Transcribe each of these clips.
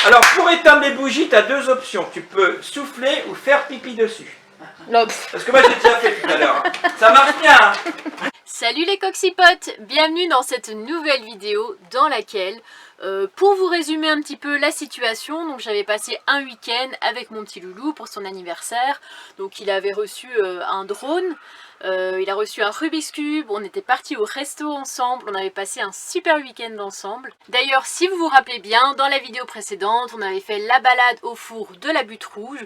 Alors, pour éteindre les bougies, tu as deux options. Tu peux souffler ou faire pipi dessus. Non. Parce que moi, j'ai déjà fait tout à l'heure. Ça marche bien, hein. Salut les coxipotes, bienvenue dans cette nouvelle vidéo dans laquelle, pour vous résumer un petit peu la situation, donc j'avais passé un week-end avec mon petit loulou pour son anniversaire. Donc il avait reçu un drone, il a reçu un Rubik's Cube, on était partis au resto ensemble, on avait passé un super week-end ensemble. D'ailleurs, si vous vous rappelez bien, dans la vidéo précédente, on avait fait la balade au four de la Butte Rouge,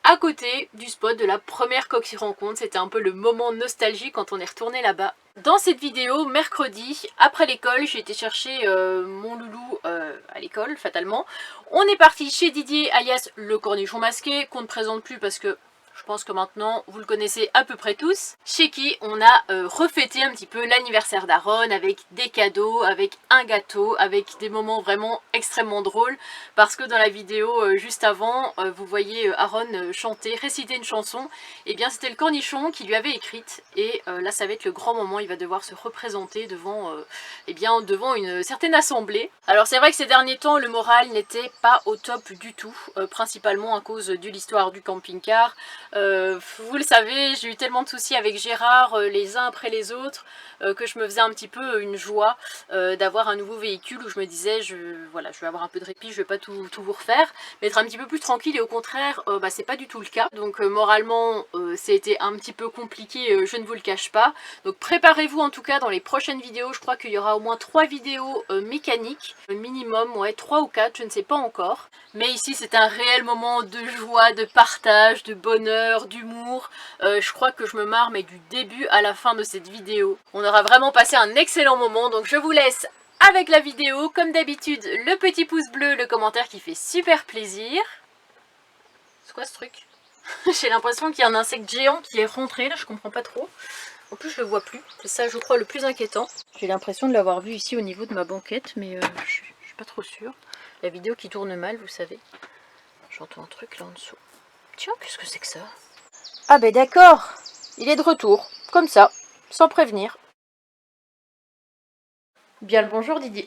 à côté du spot de la première Coxy Rencontre. C'était un peu le moment nostalgie quand on est retourné là-bas. Dans cette vidéo, mercredi, après l'école, j'ai été chercher mon loulou à l'école, fatalement. On est parti chez Didier, alias le cornichon masqué, qu'on ne présente plus parce que je pense que maintenant, vous le connaissez à peu près tous, chez qui on a refêté un petit peu l'anniversaire d'Aaron avec des cadeaux, avec un gâteau, avec des moments vraiment extrêmement drôles, parce que dans la vidéo juste avant, vous voyez Aaron chanter, réciter une chanson, et bien c'était le cornichon qui lui avait écrite, et là ça va être le grand moment, il va devoir se représenter devant, devant une certaine assemblée. Alors c'est vrai que ces derniers temps, le moral n'était pas au top du tout, principalement à cause de l'histoire du camping-car. Vous le savez, j'ai eu tellement de soucis avec Gérard, les uns après les autres, que je me faisais un petit peu une joie d'avoir un nouveau véhicule où je me disais, voilà, je vais avoir un peu de répit, je vais pas tout vous refaire, mais être un petit peu plus tranquille, et au contraire, c'est pas du tout le cas. Donc moralement, c'était un petit peu compliqué, je ne vous le cache pas. Donc préparez-vous en tout cas dans les prochaines vidéos, je crois qu'il y aura au moins 3 vidéos mécaniques, minimum, ouais, 3 ou 4, je ne sais pas encore. Mais ici c'est un réel moment de joie, de partage, de bonheur, d'humour. Je crois que je me marre mais du début à la fin de cette vidéo. On aura vraiment passé un excellent moment, donc je vous laisse avec la vidéo. Comme d'habitude, le petit pouce bleu, le commentaire qui fait super plaisir. C'est quoi ce truc? J'ai l'impression qu'il y a un insecte géant qui est rentré là, je comprends pas trop. En plus je le vois plus, c'est ça je crois le plus inquiétant. J'ai l'impression de l'avoir vu ici au niveau de ma banquette, mais je suis pas trop sûre. La vidéo qui tourne mal, vous savez. J'entends un truc là en dessous. Tiens, qu'est-ce que c'est que ça? Ah ben d'accord, il est de retour, comme ça, sans prévenir. Bien le bonjour Didier.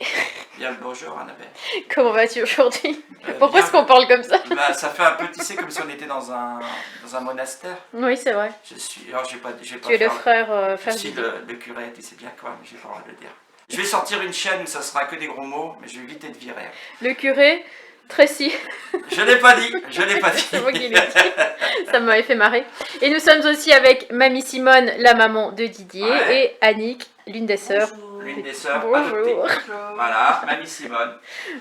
Bien le bonjour, Annabelle. Comment vas-tu aujourd'hui? Pourquoi est-ce qu'on parle comme ça? Bah, ça fait un peu tisser comme si on était dans un monastère. Oui, c'est vrai. Je suis. Alors, j'ai pas Tu es le frère Je suis le curé, tu sais bien quoi, mais j'ai pas le droit de le dire. Je vais sortir une chaîne où ça sera que des gros mots, mais je vais vite être viré. Le curé, Tracy. Je l'ai pas dit, je l'ai pas dit. C'est moi qui l'ai dit. Ça m'avait fait marrer. Et nous sommes aussi avec Mamie Simone, la maman de Didier, Ouais. et Annick, l'une des sœurs. L'une des sœurs Bonjour. adoptées. Voilà, Mamie Simone.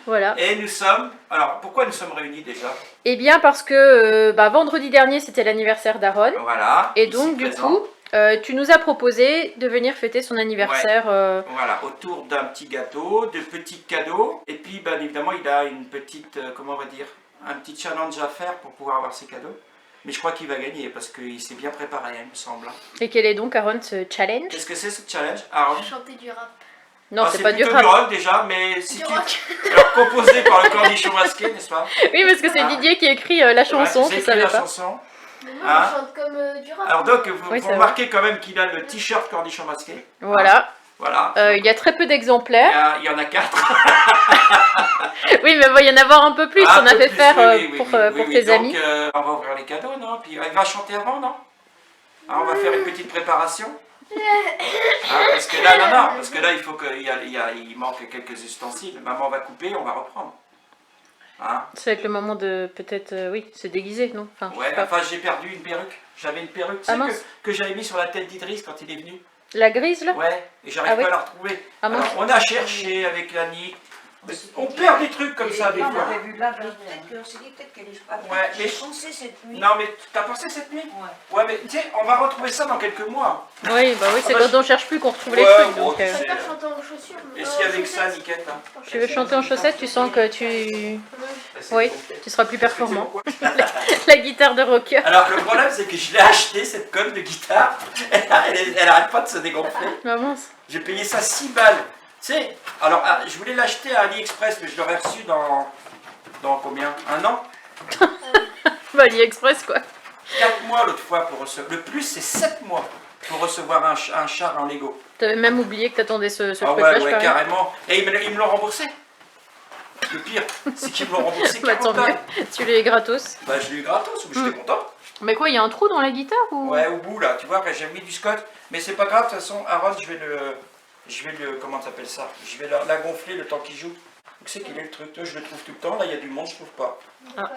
Voilà. Et nous sommes. Alors, pourquoi nous sommes réunis déjà? Eh bien parce que vendredi dernier c'était l'anniversaire d'Aaron. Voilà. Et donc du coup, tu nous as proposé de venir fêter son anniversaire. Voilà, autour d'un petit gâteau, de petits cadeaux. Et puis, bien évidemment, il a une petite, comment on va dire, un petit challenge à faire pour pouvoir avoir ses cadeaux. Mais je crois qu'il va gagner parce qu'il s'est bien préparé, il me semble. Et quel est donc, Aaron, ce challenge? Qu'est-ce que c'est ce challenge, Aaron? Chanter du rap. Non, c'est pas du plutôt rap. du rock déjà, mais si Du tu... rock. Alors, composé par le cornichon masqué, n'est-ce pas? Oui, parce que c'est Didier qui écrit la chanson, Ouais, je j'ai savais écrit la pas. chanson. Mais moi, Hein? je chante comme du rap. Alors donc, vous Oui, c'est remarquez quand même qu'il a le t-shirt cornichon masqué. Voilà. Voilà. Il y a très peu d'exemplaires. Il y en a 4. Oui, mais il va y en avoir un peu plus. On a fait faire pour tes donc, amis. on va ouvrir les cadeaux, non? Puis il va chanter avant, non? On va faire une petite préparation. Parce que là, non, parce que là, il faut il manque quelques ustensiles. Maman va couper, on va reprendre. Hein? C'est avec le moment de peut-être, oui, se déguiser, non? Enfin, je sais Ouais, pas. enfin j'ai perdu une perruque. J'avais une perruque, tu sais, que j'avais mis sur la tête d'Idriss quand il est venu. La grise là? Ouais, et j'arrive Ah oui? pas à la retrouver. Ah, Alors, on a cherché avec Annie. On perd des trucs comme ça des fois. On avait vu là, peut-être qu'on s'est dit peut-être qu'elle est pas. Ouais, mais- J'ai pensé cette nuit. Non mais t'as pensé cette nuit? Ouais. Ouais mais tu sais, on va retrouver ça dans quelques mois. Oui, bah oui, c'est Ah bah, quand on cherche plus qu'on retrouve les Ouais, trucs. bon, Donc, tu sais. Je préfère chanter en chaussures. Et si avec ça, Niquette, hein. tu veux chanter en chaussettes, tu sens que tu... Oui, tu seras plus performant. La guitare de rocker. Alors le problème c'est que je l'ai acheté cette conne de guitare, elle arrête pas de se dégonfler. Ah mince. J'ai payé ça 6 balles. Tu sais, alors je voulais l'acheter à AliExpress mais je l'aurais reçu dans combien? Un an? Bah, AliExpress quoi. 4 mois l'autre fois pour recevoir. Le plus c'est 7 mois pour recevoir un char en Lego. T'avais même oublié que t'attendais ce Ah truc-là, ouais, je ouais, parie. carrément. Et ils me l'ont remboursé. Le pire, c'est qu'ils m'ont remboursé Bah, tant 40 balles. mieux. Tu l'as eu gratos. Bah, je l'ai eu gratos, j'étais content. Mais quoi, il y a un trou dans la guitare ou... Ouais, au bout là, tu vois, j'ai mis du scotch. Mais c'est pas grave, de toute façon, Aaron, je vais le, comment ça s'appelle ça? Je vais la gonfler le temps qu'il joue. Donc c'est qu'il est le truc, je le trouve tout le temps, là il y a du monde, je trouve pas. Ah.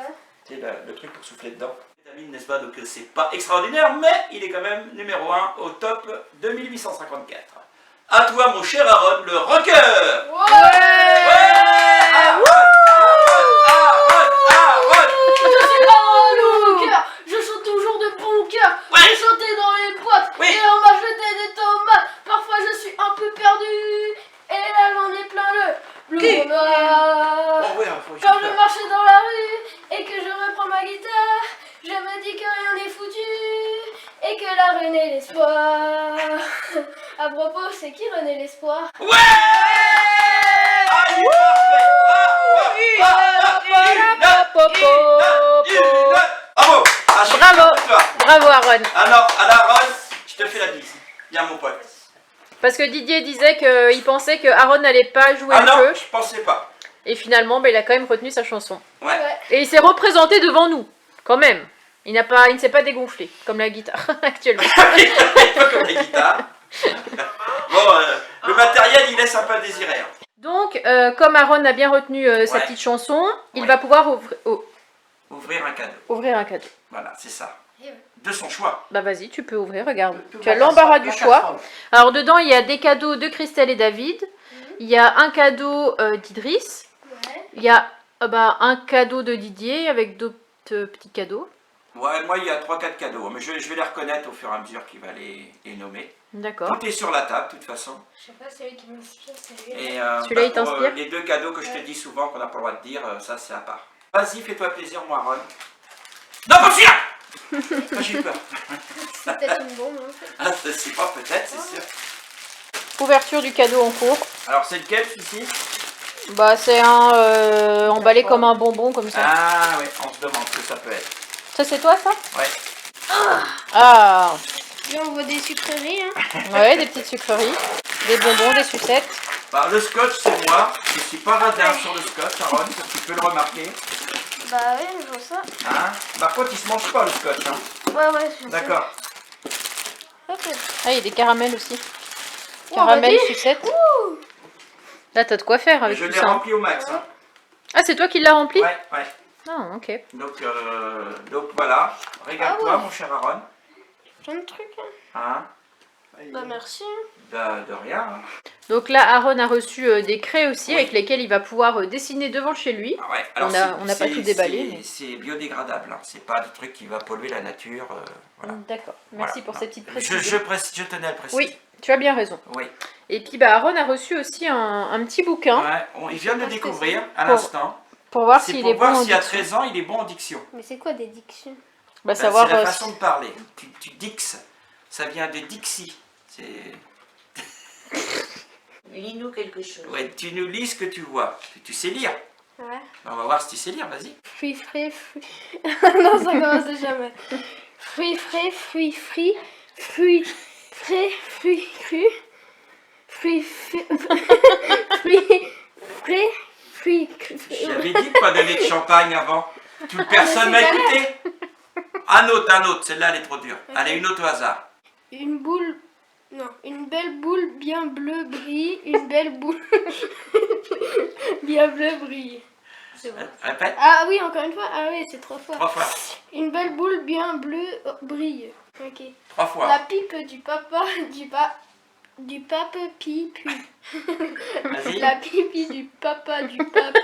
C'est le truc pour souffler dedans. Vitamine, n'est-ce pas? Donc c'est pas extraordinaire, mais il est quand même numéro 1 au top 2854. À toi mon cher Aaron, le rocker. Je chante toujours de bon cœur. Ouais. Je chantais dans les boîtes. Oui. Et on m'a jeté des tomates. Parfois je suis un peu perdu. Et là j'en ai plein le noir. Oh ouais, Quand je marchais dans la rue et que je reprends ma guitare, je me dis que rien n'est foutu et que la Reine est l'espoir. À propos, c'est qui René l'espoir? Ouais. Ah, il est parfait. Bravo. Ah, je suis Bravo. content de toi. Bravo Aaron. Alors, Aaron, je te fais la bise. Viens mon pote. Parce que Didier disait qu'il pensait que Aaron n'allait pas jouer Ah le non, jeu. je pensais pas. Et finalement, bah, il a quand même retenu sa chanson. Ouais. Et il s'est représenté devant nous, quand même. Il ne s'est pas dégonflé, comme la guitare actuellement. Pas comme les guitares. Bon, le matériel, il laisse un peu à désirer. Hein. Donc, comme Aaron a bien retenu sa Ouais. petite chanson, il Ouais. va pouvoir Ouvrir un cadeau. ouvrir un cadeau. Voilà, c'est ça. Et ouais. De son choix. Bah vas-y, tu peux ouvrir, regarde. Tu as l'embarras du choix. Alors dedans, il y a des cadeaux de Christelle et David. Il y a un cadeau d'Idriss. Ouais. Il y a un cadeau de Didier avec d'autres petits cadeaux. Ouais, moi, il y a 3-4 cadeaux. Mais je vais les reconnaître au fur et à mesure qu'il va les nommer. D'accord. Tout est sur la table, de toute façon. Je sais pas, c'est lui qui m'inspire, c'est lui. Et Celui-là, il pour, t'inspire les 2 cadeaux que je te dis souvent, qu'on n'a pas le droit de dire, ça, c'est à part. Vas-y, fais-toi plaisir, moi, Aaron. Non, pas celui-là. Ah, j'ai eu peur. C'est peut-être une bombe. Hein. Ah, c'est pas peut-être, c'est sûr. Ouverture du cadeau en cours. Alors, c'est lequel, celui-ci? Bah c'est un emballé comme un bonbon comme ça. Ah, ouais, on se demande ce que ça peut être. Ça c'est toi ça? Ouais. Ah Là, on voit des sucreries. Hein. ouais, des petites sucreries, des bonbons, des sucettes. Bah, le scotch, c'est moi. Je suis pas radin sur le scotch, Aaron, tu peux le remarquer. Bah ouais, je vois ça. Hein? Par contre, il se mange pas, le scotch. Hein. Ouais, je sais. D'accord. Hop. Ah, il y a des caramels aussi. Oh, Caramel, vas-y. sucettes. Là, t'as de quoi faire avec Je tout l'ai ça. rempli au max. Hein. Ah, c'est toi qui l'as rempli? Ouais, ouais. Ah, ok. Donc voilà. Regarde-toi, Ah ouais. mon cher Aaron. Plein de trucs. Hein. Hein? Bah merci. De rien. Hein. Donc là, Aaron a reçu des craies aussi, Oui. avec lesquelles il va pouvoir dessiner devant chez lui. Ah ouais. On n'a pas tout déballé, mais- C'est biodégradable. Hein. C'est pas des trucs qui va polluer la nature. Voilà. D'accord, merci Voilà. pour cette petite Je précision. je tenais à le préciser. Oui, tu as bien raison. Oui. Et puis bah, Aaron a reçu aussi un petit bouquin Ouais, il vient de le Je sais pas ce que découvrir à Pour- l'instant. pour voir C'est s'il pour est bon voir en s'il y a diction. 13 ans, il est bon en diction. Mais c'est quoi des dictions? Bah, Ben, savoir c'est la façon de parler. Tu dixes. Ça vient de Dixie. C'est... Lis-nous quelque chose. Ouais, tu nous lis ce que tu vois. Tu sais lire. Ouais. On va voir si tu sais lire, vas-y. Fruits frais, fruits. Non, ça commence jamais. Fruits frais, fruits frits, fruits frais, fruits crus, fruits fruits frais, fruits crus. J'avais dit de pas donner de champagne avant. Toute personne m'a c'est écouté. Un autre. Celle-là, elle est trop dure. Allez, une autre au hasard. Une boule. Non, une belle boule bien bleue brille. Une belle boule bien bleue brille. C'est bon. Répète. Ah oui, encore une fois. Ah oui, c'est 3 fois. 3 fois. Une belle boule bien bleue brille. Ok. 3 fois. La pipe du papa du pape pipu. Vas-y. La pipi du papa du pape.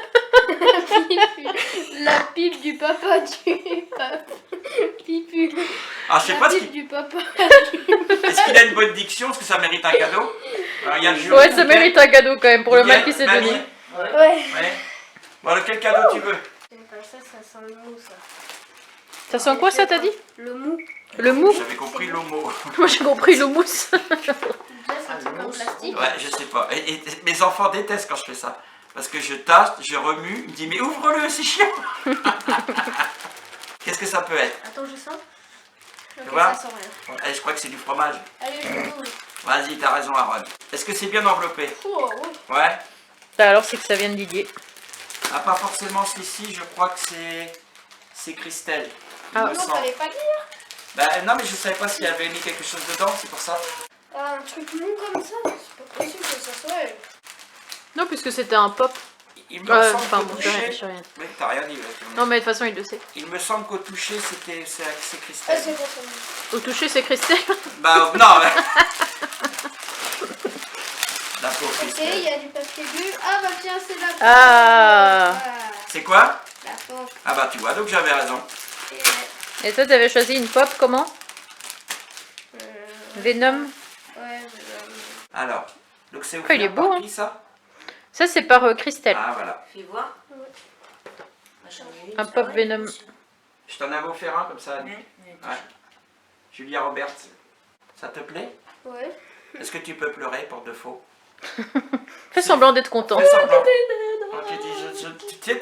La pipe du papa du pape. Pipu. Ah, je sais La pas ce pipe qu'il... du papa. Est-ce qu'il a une bonne diction? Est-ce que ça mérite un cadeau? Alors, il y a le jury. Ouais, ça mérite un cadeau quand même pour le mal qu'il s'est Mamie. donné. Ouais. Ouais. Bon, alors, quel cadeau tu veux? J'aime pas ça, ça sent le mou ça. Ça sent quoi ça, t'as dit? Le mou. Le mou? J'avais compris l'homo. Moi j'ai compris le mousse. Déjà c'est un truc en plastique. Ouais, je sais pas. Et mes enfants détestent quand je fais ça. Parce que je tâche, je remue, il me dit mais ouvre-le, c'est chiant. Qu'est-ce que ça peut être? Attends, je sens. Ok, vois ça sent rien. Allez, je crois que c'est du fromage. Allez, je l'ouvre. Vas-y, t'as raison, Aaron. Est-ce que c'est bien enveloppé? Oh, oui. Ouais. Bah alors c'est que ça vient de Didier. Ah, pas forcément celui-ci, je crois que c'est Christelle. Il Ah. me Non, semble. fallait pas dire. Bah, non, mais je savais pas s'il y avait mis quelque chose dedans, c'est pour ça. Un truc mou comme ça, c'est pas possible que ça soit elle. Non, puisque c'était un pop. Il me semble Enfin, qu'au bon, toucher... je sais rien. Mais t'as rien dit. Ouais, Non, mais de toute façon, il le sait. il me semble qu'au toucher, c'est Ah, Christelle. c'est pas ça. Au toucher, c'est Christelle. Bah, non, mais... La pauvre Ok, il Christelle. y a du papier bulle. Ah bah tiens, c'est la Ah. C'est quoi? La pop. Ah bah, tu vois, donc j'avais raison. Et Et toi, t'avais choisi une pop comment? Venom. ouais, Alors, donc c'est Ah, il est offert beau, par hein. qui, ça? Ça, c'est par Christelle. Ah, voilà. Fais voir. Un pop Venom. Je t'en avais offert un, comme ça. Annie. Ouais. Julia Roberts. Ça te plaît? ouais. Est-ce que tu peux pleurer pour de faux? Fais semblant d'être content. Fais semblant. Ok, tu sais,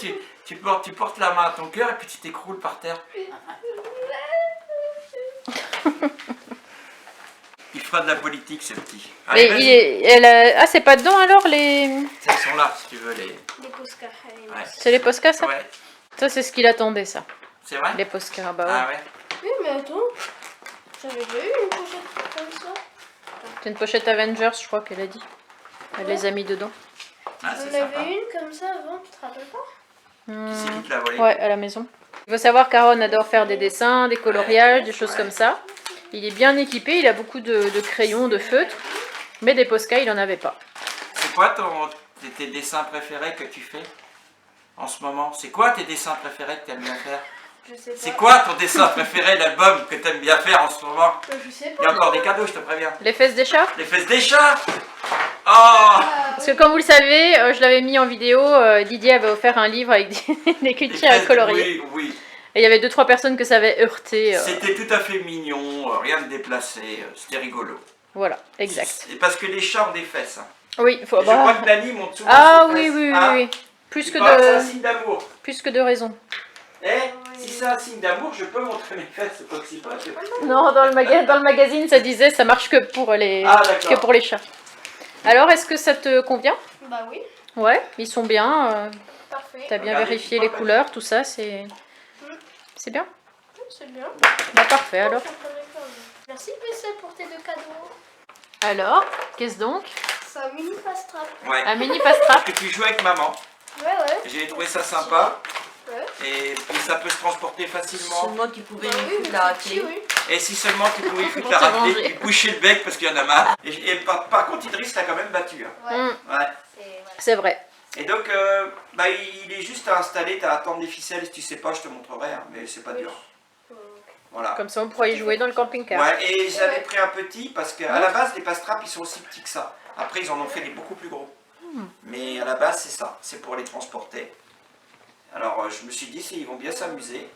tu portes la main à ton cœur et puis tu t'écroules par terre. Il fera de la politique, ce petit. Allez, Mais vas-y. Ah, c'est pas dedans alors les. Ils sont là, si tu veux, les... Des Posca. Ouais. C'est les Posca, ça? Ouais. Ça, c'est ce qu'il attendait, ça. C'est vrai? Les Posca, bah ouais. Ah ouais. Oui, mais attends. J'avais déjà eu une pochette comme ça. C'est une pochette Avengers, je crois qu'elle a dit. Elle les a mis dedans. Ah, c'est J'en sympa. avais une comme ça avant, tu te rappelles pas? Qui c'est qui te l'a volé? Ouais, à la maison. Il faut savoir qu'Aaron adore faire des dessins, des coloriages, des choses comme ça. Il est bien équipé, il a beaucoup de crayons, de feutres. Mais des Posca, il en avait pas. C'est quoi tes dessins préférés que tu fais en ce moment? C'est quoi tes dessins préférés que tu aimes bien faire? Je sais pas. C'est quoi ton dessin préféré, l'album que tu aimes bien faire en ce moment? Je sais Il y pas. a encore des cadeaux, je te préviens. Les fesses des chats? Les fesses des chats! Oh! Parce que comme vous le savez, je l'avais mis en vidéo, Didier avait offert un livre avec des Les clichés à fesses- colorier. Oui, oui. Et il y avait 2-3 personnes que ça avait heurté. C'était tout à fait mignon, rien de déplacé, c'était rigolo. Voilà, exact. C'est parce que les chats ont des fesses. Hein. Oui, il faut. Et je crois que Dani monte souvent Ah ses oui, fesses. oui, oui, Hein? oui. Plus Il que paraît c'est un de, signe d'amour. plus que de raison. Eh, si c'est un signe d'amour, je peux montrer mes fesses, c'est pas si pas. Non, dans le magazine, ça disait ça marche que pour les, Ah, d'accord. que pour les chats. Alors, est-ce que ça te convient? Bah oui, Ouais, ils sont bien. parfait. T'as bien Regardez, vérifié je les crois couleurs, tout ça, c'est bien. C'est bien. Bah parfait alors. Merci PC pour tes 2 cadeaux. Alors, qu'est-ce donc? C'est un mini pastrap. Ouais. Un mini pastrap. Que tu joues avec maman. Ouais, ouais. J'ai trouvé ça sympa. Ouais. Et puis ça peut se transporter facilement. Seulement tu pouvais Bah lui oui, foutre mais la c'est petit, raclée. oui. Et si seulement tu pouvais foutre Pour la te raclée venger. et boucher le bec parce qu'il y en a marre. Et par contre, Idriss t'a quand même battu. Hein. Ouais. Ouais. C'est vrai. Et donc, bah, il est juste à installer, t'as à attendre des ficelles. Si tu sais pas, je te montrerai, hein, mais c'est pas dur. Voilà. Comme ça, on pourra y jouer dans le camping-car. Ouais, et j'avais pris un petit parce qu'à la base, les pastraps ils sont aussi petits que ça. Après, ils en ont fait des beaucoup plus gros. Mais à la base, c'est ça, c'est pour les transporter. Alors, je me suis dit, ils vont bien s'amuser,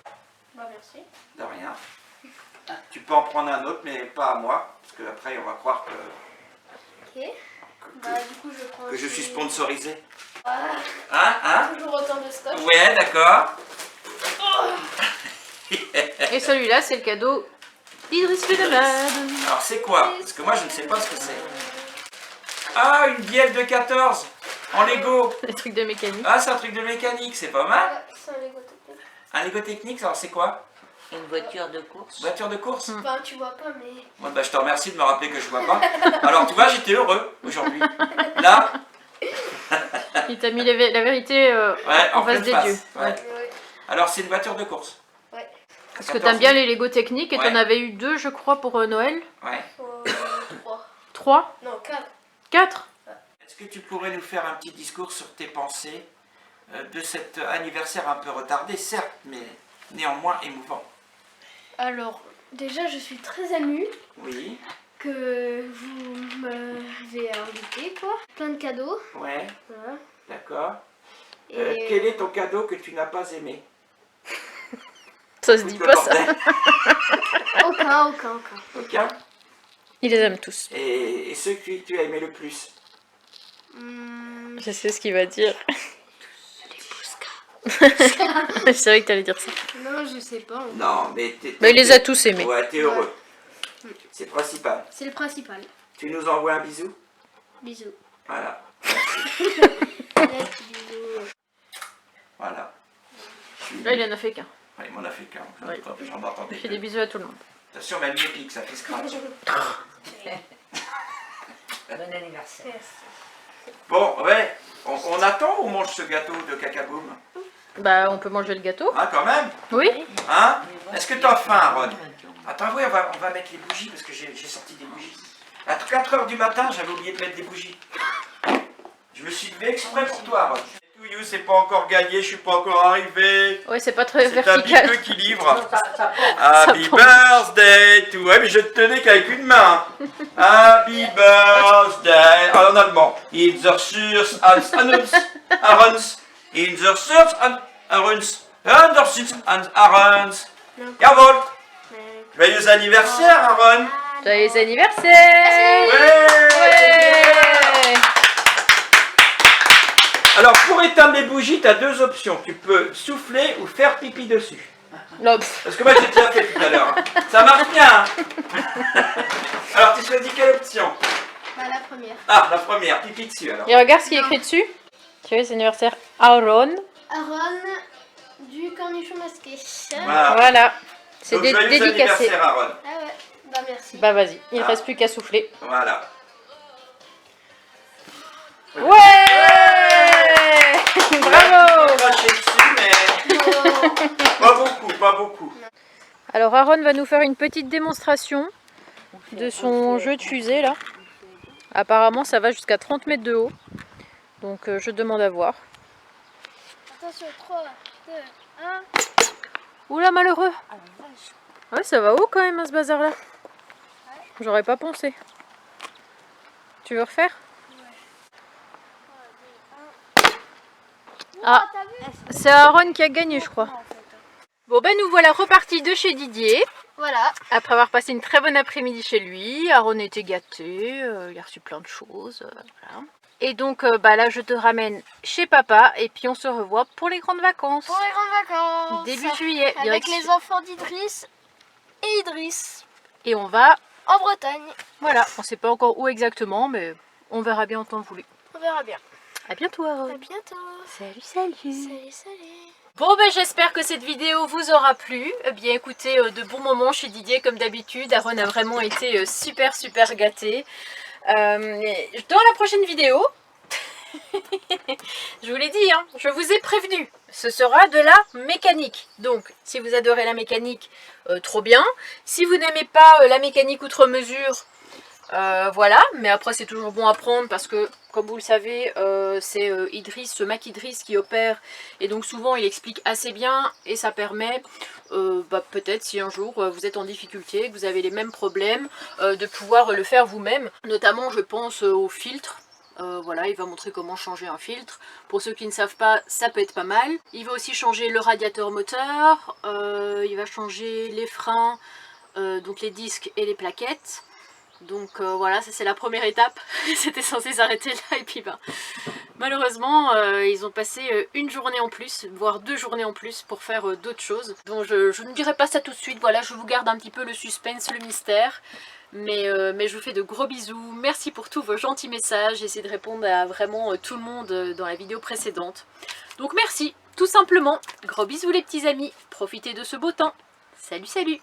Bah merci. de rien. Tu peux en prendre un autre, mais pas à moi, parce que après, on va croire Ok. Bah du coup je prends. que je suis aussi- sponsorisé. Ah, Hein? toujours autant de scotch. Ouais, d'accord. Et celui-là, c'est le cadeau d'Idriss Lenemade. Alors, c'est quoi? Parce que moi, je ne sais pas ce que c'est. Ah, une bielle de 14 en Lego. Les trucs de mécanique. Ah, c'est un truc de mécanique, c'est pas mal. Ouais, c'est un Lego technique. Un Lego technique, alors c'est quoi? Une voiture de course. Voiture de course? Enfin tu vois pas mais. Bon, bah, je te remercie de me rappeler que je vois pas. Alors, tu vois, j'étais heureux aujourd'hui. Là, Il t'a mis la vérité ouais, en face pleine des face. dieux. Ouais. Ouais. Alors, c'est une voiture de course. Ouais. Parce que t'aimes bien les Lego techniques et Ouais. t'en avais eu 2, je crois, pour Noël. Ouais. 3. 3, Non, 4. 4. Est-ce que tu pourrais nous faire un petit discours sur tes pensées de cet anniversaire un peu retardé, certes, mais néanmoins émouvant? Alors, déjà je suis très émue Oui, que vous m'avez invité quoi. Plein de cadeaux. ouais, Voilà. d'accord. Et Quel est ton cadeau que tu n'as pas aimé? Ça se dit Le pas ça. bordel. aucun. Aucun. Il les aime tous. Et ceux que tu as aimé le plus? Je sais ce qu'il va dire. C'est vrai que t'allais dire ça. Non, je sais pas. Non, mais Bah, il les a tous aimés. Ouais, t'es heureux. C'est le principal. C'est le principal. Tu nous envoies un bisou? Bisous. Voilà. Bisous. Voilà. Là, il en a fait qu'un. Ouais, il m'en a fait qu'un. Ouais. J'en entendais Il fait deux. des bisous à tout le monde. Attention, mais elle m'épique, ça fait scratch. Bon anniversaire. Bon, ouais. On attend ou on mange ce gâteau de cacaboum? Bah, on peut manger le gâteau. Hein, quand même? Oui. Hein? Est-ce que t'as faim, Ron? Attends, oui, on va mettre les bougies parce que j'ai sorti des bougies. À 4 h du matin, j'avais oublié de mettre des bougies. Je me suis levé exprès pour toi, Ron. To you, c'est pas encore gagné, je suis pas encore arrivé. Ouais, c'est pas très C'est un vertical. petit peu qui livre. Happy birthday to... Ouais, mais je tenais qu'avec une main. Happy birthday. En allemand. In the Sürs ans Aruns. Aruns. In the Sürs ans Aruns. In the Sürs ans Aruns. Jawohl. Joyeux anniversaire, Aaron. Joyeux anniversaire. Ouais. Alors, pour éteindre les bougies, tu as deux options. Tu peux souffler ou faire pipi dessus. Non, Parce que moi, j'ai déjà fait tout à l'heure. Ça marche bien. Hein. Alors, tu choisis quelle option? Bah, la première. Ah, la première, pipi dessus alors. Et regarde ce qui est écrit dessus. Joyeux anniversaire, Aaron. Aaron du cornichon masqué. Voilà. Voilà. C'est Donc, joyeux dédicacé. anniversaire, Aaron. Ah ouais, bah merci. Bah vas-y, il ne Ah. reste plus qu'à souffler. Voilà. Ouais. Bravo. Craché dessus, mais pas beaucoup, pas beaucoup. Alors Aaron va nous faire une petite démonstration de son jeu de fusée là. Apparemment ça va jusqu'à 30 mètres de haut. Donc je demande à voir. Attention, 3, 2, 1. Oula malheureux. Ouais ça va haut quand même hein, ce bazar là. J'aurais pas pensé. Tu veux refaire? Ah, c'est Aaron qui a gagné je crois. Bon ben nous voilà repartis de chez Didier. Voilà. Après avoir passé une très bonne après-midi chez lui, Aaron était gâté, il a reçu plein de choses. Voilà. Et donc bah là je te ramène chez papa et puis on se revoit pour les grandes vacances. Pour les grandes vacances. Début juillet. Avec direction. les enfants d'Idriss et Idriss. Et on va, En Bretagne. voilà, on sait pas encore où exactement mais on verra bien en temps voulu. On verra bien. A bientôt Aaron. À bientôt. Salut salut. Salut, salut. Bon ben j'espère que cette vidéo vous aura plu. Eh bien écoutez, de bons moments chez Didier comme d'habitude. Aaron a vraiment été super gâté. Dans la prochaine vidéo, je vous l'ai dit, hein, je vous ai prévenu, ce sera de la mécanique. Donc si vous adorez la mécanique, trop bien. Si vous n'aimez pas la mécanique outre mesure, voilà, mais après c'est toujours bon à prendre parce que comme vous le savez c'est Idriss, ce Mac Idriss qui opère et donc souvent il explique assez bien et ça permet peut-être si un jour vous êtes en difficulté, que vous avez les mêmes problèmes, de pouvoir le faire vous-même, notamment je pense au filtre. Voilà, il va montrer comment changer un filtre. Pour ceux qui ne savent pas, ça peut être pas mal. Il va aussi changer le radiateur moteur, il va changer les freins, donc les disques et les plaquettes. Donc voilà, ça c'est la première étape. C'était censé s'arrêter là et puis malheureusement ils ont passé une journée en plus, voire 2 journées en plus pour faire d'autres choses. Donc je ne dirai pas ça tout de suite, voilà, je vous garde un petit peu le suspense, le mystère. Mais je vous fais de gros bisous, merci pour tous vos gentils messages, j'essaie de répondre à vraiment tout le monde dans la vidéo précédente. Donc merci, tout simplement, gros bisous les petits amis, profitez de ce beau temps, salut salut.